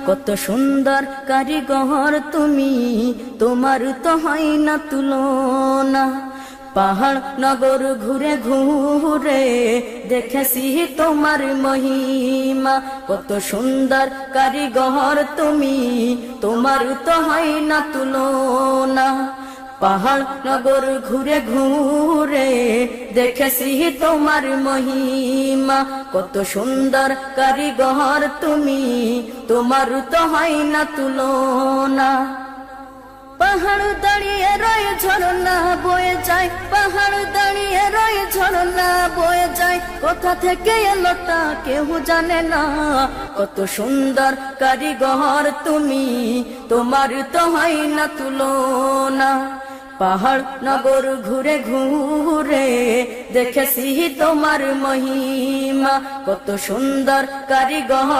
কত সুন্দর কারিগর তুমি, তোমার তো হয় না তুলনা। পাহাড় নগর ঘুরে ঘুরে দেখেছি তোমার মহিমা, কত সুন্দর কারিগর তুমি, তোমার তো হয় না তুলনা। পাহাড় নগর ঘুরে ঘুরে দেখেছি তোমার মহিমা, কত সুন্দর কারিগর তুমি, তোমার তো হয় না তুলনা। পাহাড় দাঁড়িয়ে রয়ে ঝরনা বয়ে যায়, পাহাড় দাঁড়িয়ে রয়ে ঝরনা বয়ে যায়, কোথা থেকে এলো তা কেউ জানে না। কত সুন্দর কারিগর তুমি, তোমার তো হয় না তুলনা। পাহাড় নগর ঘুরে ঘুরে দেখেছি তোমার মহিমা, কত সুন্দর কারিগর